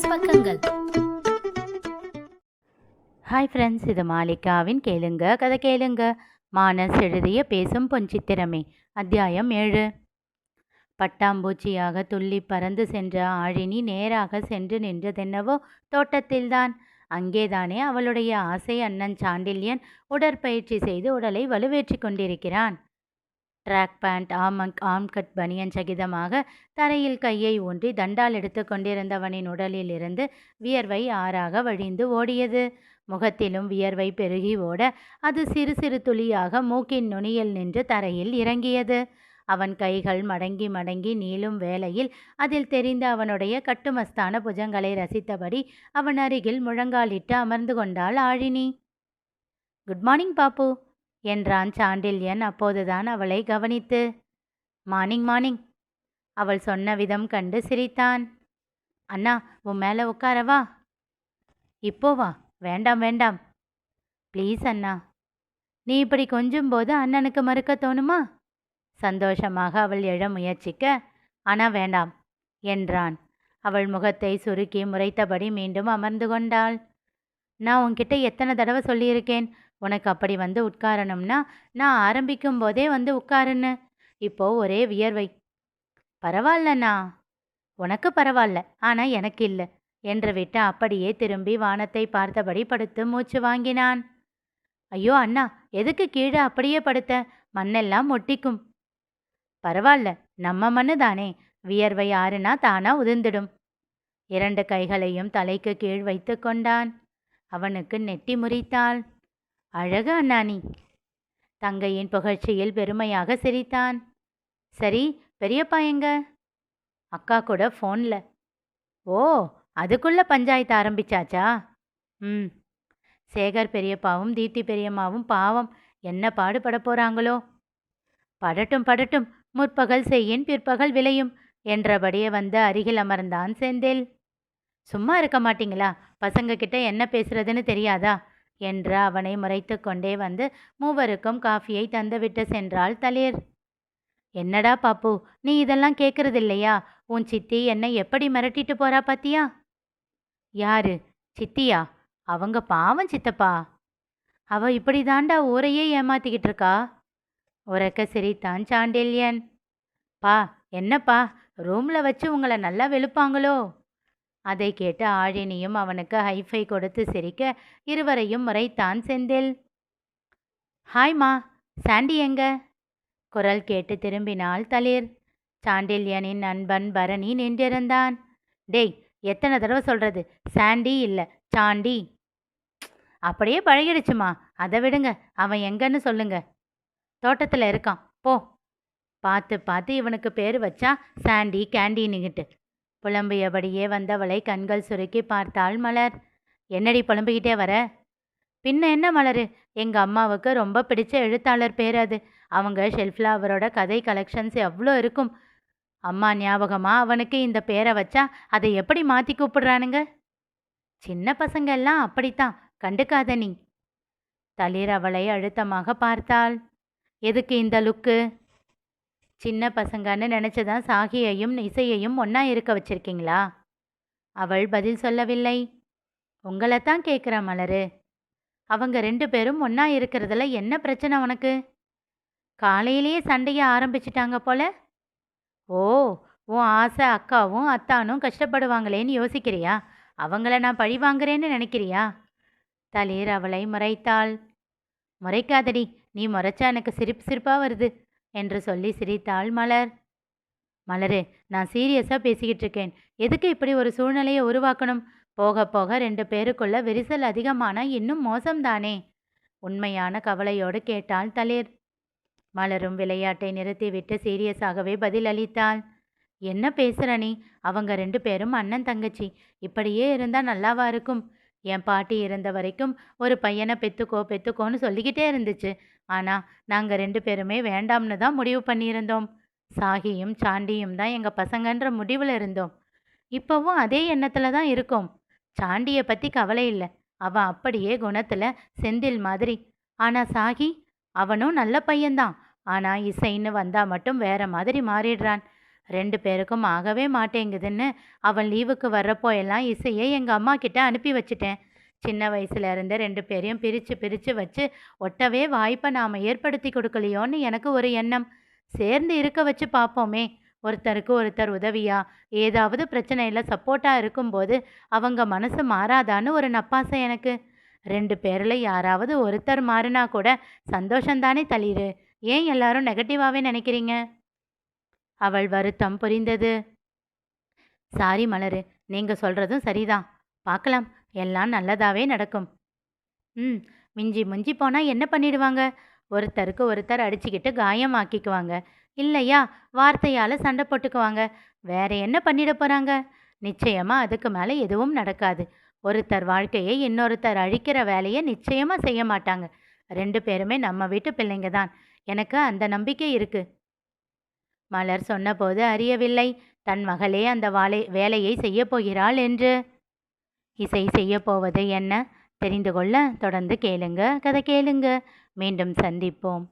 மானஸ் பக்கங்கள். Hi friends, இது மாலிகாவின் கேளுங்க கதை கேளுங்க. மானஸ் எழுதிய பேசும் பொன்சித்திரமே. அத்தியாயம் 7. பட்டாம்பூச்சியாக துள்ளி பறந்து சென்ற ஆழினி நேராக சென்று நின்றதென்னவோ தோட்டத்தில்தான். அங்கேதானே அவளுடைய ஆசை அண்ணன் சாண்டில்யன் உடற்பயிற்சி செய்து உடலை வலுவேற்றி கொண்டிருக்கிறான். ட்ராக் பேண்ட், ஆம் கட் பனியன் சகிதமாக தரையில் கையை ஊன்றி தண்டால் எடுத்து கொண்டிருந்தவனின் உடலில் இருந்து வியர்வை ஆறாக வழிந்து ஓடியது. முகத்திலும் வியர்வை பெருகி ஓட அது சிறு சிறு துளியாக மூக்கின் நுனியில் நின்று தரையில் இறங்கியது. அவன் கைகள் மடங்கி மடங்கி நீளும் வேளையில் அதில் தெரிந்த அவனுடைய கட்டுமஸ்தான புஜங்களை ரசித்தபடி அவன் அருகில் முழங்காலிட்டு அமர்ந்து கொண்டாள் ஆழினி. குட் மார்னிங் பாப்பு என்றான் சாண்டில்யன் அப்போதுதான் அவளை கவனித்து. மார்னிங் மார்னிங் அவள் சொன்ன விதம் கண்டு சிரித்தான். அண்ணா, உன் மேலே உட்காரவா? இப்போவா? வேண்டாம் வேண்டாம், ப்ளீஸ் அண்ணா. நீ இப்படி கொஞ்சும் போது அண்ணனுக்கு மறுக்க தோணுமா? சந்தோஷமாக அவள் எழ முயற்சிக்க, ஆனால் வேண்டாம் என்றான். அவள் முகத்தை சுருக்கி முறைத்தபடி மீண்டும் அமர்ந்து கொண்டாள். நான் உன்கிட்ட எத்தனை தடவை சொல்லியிருக்கேன், உனக்கு அப்படி வந்து உட்காரணும்னா நான் ஆரம்பிக்கும் போதே வந்து உட்காருன்னு. இப்போ ஒரே வியர்வை. பரவாயில்லண்ணா. உனக்கு பரவாயில்ல, ஆனால் எனக்கு இல்லை என்று விட்டு அப்படியே திரும்பி வானத்தை பார்த்தபடி படுத்து மூச்சு வாங்கினான். ஐயோ அண்ணா, எதுக்கு கீழே அப்படியே படுத்த? மண்ணெல்லாம் ஒட்டிக்கும். பரவாயில்ல, நம்ம மண்ணு தானே, வியர்வை ஆறுனா தானா உதிர்ந்துடும். 2 கைகளையும் தலைக்கு கீழ் வைத்து கொண்டான். அவனுக்கு நெட்டி முறித்தாள். அழகு அண்ணா நீ. தங்கையின் புகழ்ச்சியில் பெருமையாக சிரித்தான். சரி, பெரியப்பா எங்க? அக்கா கூட ஃபோனில். ஓ, அதுக்குள்ள பஞ்சாயத்து ஆரம்பிச்சாச்சா? சேகர் பெரியப்பாவும் தீப்தி பெரியம்மாவும் பாவம் என்ன பாடுபட போகிறாங்களோ. படட்டும் படட்டும், முற்பகல் செய்யின் பிற்பகல் விளையும் என்றபடியே வந்து அருகில் அமர்ந்தான் செந்தில். சும்மா இருக்க மாட்டீங்களா? பசங்க கிட்ட என்ன பேசுறதுன்னு தெரியாதா என்று அவனை முறைத்து கொண்டே வந்து மூவருக்கும் காஃபியை தந்துவிட்டு சென்றாள் தளிர். என்னடா பாப்பு, நீ இதெல்லாம் கேட்கறதில்லையா? உன் சித்தி என்னை எப்படி மிரட்டிட்டு போறா பாத்தியா? யாரு சித்தியா? அவங்க பாவம் சித்தப்பா. அவ இப்படி தாண்டா ஊரையே ஏமாத்திக்கிட்டு இருக்கா. உரக்க சிரித்தான் சாண்டில்யன். பா, என்னப்பா, ரூம்ல வச்சு உங்களை நல்லா வெளுப்பாங்களோ? அதை கேட்டு ஆழினியும் அவனுக்கு ஹைஃபை கொடுத்து சிரிக்க இருவரையும் முறைத்தான் செந்தில். ஹாய்மா, சாண்டி எங்க? குரல் கேட்டு திரும்பினாள் தளிர். சாண்டில்யனின் நண்பன் பரணி நின்றிருந்தான். டேய், எத்தனை தடவை சொல்றது? சாண்டி இல்லை, சாண்டி. அப்படியே பழகிடுச்சுமா, அதை விடுங்க. அவன் எங்கன்னு சொல்லுங்க. தோட்டத்தில் இருக்கான், போ. பார்த்து பார்த்து இவனுக்கு பேர் வச்சா சாண்டி கேண்டின்னுகிட்டு. புலம்பியபடியே வந்தவளை கண்கள் சுருக்கி பார்த்தாள் மலர். என்னடி புலம்பிக்கிட்டே வர? பின்ன என்ன மலரு, எங்கள் அம்மாவுக்கு ரொம்ப பிடிச்ச எழுத்தாளர் பேர் அது. அவங்க ஷெல்ஃபில் அவரோட கதை கலெக்ஷன்ஸ் எவ்வளோ இருக்கும். அம்மா ஞாபகமா அவனுக்கு இந்த பேரை வச்சா அதை எப்படி மாற்றி கூப்பிடுறானுங்க. சின்ன பசங்க எல்லாம் அப்படித்தான், கண்டுக்காத நீ. தளிர் அவளை அழுத்தமாக பார்த்தாள். எதுக்கு இந்த லுக்கு? சின்ன பசங்கன்னு நினச்சிதான் சாகியையும் இசையையும் ஒன்றா இருக்க வச்சிருக்கீங்களா? அவள் பதில் சொல்லவில்லை. உங்களைத்தான் கேட்குற மலரு. அவங்க 2 பேரும் ஒன்றா இருக்கிறதுல என்ன பிரச்சனை உனக்கு? காலையிலேயே சண்டையை ஆரம்பிச்சிட்டாங்க போல. ஓ, உன் ஆசை அக்காவும் அத்தானும் கஷ்டப்படுவாங்களேன்னு யோசிக்கிறியா? அவங்கள நான் பழி வாங்குறேன்னு நினைக்கிறியா? தளிர் அவளை முறைத்தாள். முறைக்காதடி, நீ முறைச்சா எனக்கு சிரிப்பு சிரிப்பாக வருது என்று சொல்லி சிரித்தாள் மலர். மலரு, நான் சீரியஸாக பேசிக்கிட்டு இருக்கேன். எதுக்கு இப்படி ஒரு சூழ்நிலையை உருவாக்கணும்? போக போக 2 பேருக்குள்ள விரிசல் அதிகமானா இன்னும் மோசம்தானே? உண்மையான கவலையோடு கேட்டாள் தளிர். மலரும் விளையாட்டை நிறுத்திவிட்டு சீரியஸாகவே பதில் அளித்தாள். என்ன பேசுற நீ? அவங்க 2 பேரும் அண்ணன் தங்கச்சி. இப்படியே இருந்தால் நல்லாவா இருக்கும்? என் பாட்டி இருந்த வரைக்கும் ஒரு பையனை பெத்துக்கோன்னு சொல்லிக்கிட்டே இருந்துச்சு. ஆனால் நாங்கள் 2 பேருமே வேண்டாம்னு தான் முடிவு பண்ணியிருந்தோம். சாகியும் சாண்டியும் தான் எங்கள் பசங்கன்ற முடிவில் இருந்தோம். இப்போவும் அதே எண்ணத்தில் தான் இருக்கோம். சாண்டியை பற்றி கவலை இல்லை, அவன் அப்படியே குணத்தில் செந்தில் மாதிரி. ஆனால் சாகி, அவனும் நல்ல பையன்தான். ஆனால் இசைன்னு வந்தால் மட்டும் வேற மாதிரி மாறிடுறான். 2 பேருக்கும் ஆகவே மாட்டேங்குதுன்னு அவன் லீவுக்கு வர்றப்போ எல்லாம் இசையை எங்கள் அம்மா கிட்ட அனுப்பி வச்சிட்டேன். சின்ன வயசுல இருந்து 2 பேரையும் பிரித்து பிரித்து வச்சு ஒட்டவே வாய்ப்பை நாம் ஏற்படுத்தி கொடுக்கலையோன்னு எனக்கு ஒரு எண்ணம். சேர்ந்து இருக்க வச்சு பார்ப்போமே. ஒருத்தருக்கு ஒருத்தர் உதவியா ஏதாவது பிரச்சனையில் சப்போர்ட்டாக இருக்கும்போது அவங்க மனசு மாறாதான்னு ஒரு நப்பாசை எனக்கு. 2 பேரில் யாராவது ஒருத்தர் மாறினா கூட சந்தோஷந்தானே தளிரு. ஏன் எல்லாரும் நெகட்டிவாகவே நினைக்கிறீங்க? அவள் வருத்தம் புரிந்தது. சாரி மலரு, நீங்க சொல்றதும் சரிதான். பார்க்கலாம், எல்லாம் நல்லதாவே நடக்கும். ம். மிஞ்சி மிஞ்சி போனா என்ன பண்ணிடுவாங்க? ஒருத்தருக்கு ஒருத்தர் அடிச்சுக்கிட்டு காயமாக்கிக்குவாங்க. இல்லையா, வார்த்தையால சண்டை போட்டுக்குவாங்க. வேற என்ன பண்ணிட போறாங்க? நிச்சயமா அதுக்கு மேல எதுவும் நடக்காது. ஒருத்தர் வாழ்க்கையை இன்னொருத்தர் அழிக்கிற வேலையை நிச்சயமா செய்ய மாட்டாங்க. 2 பேருமே நம்ம வீட்டு பிள்ளைங்க தான். எனக்கு அந்த நம்பிக்கை இருக்கு. மலர் சொன்னபோது அறியவில்லை, தன் மகளே அந்த வேலையை செய்யப் போகிறாள் என்று. இசை செய்யப் போவது என்ன? தெரிந்து கொள்ள தொடர்ந்து கேளுங்க, கதை கேளுங்க. மீண்டும் சந்திப்போம்.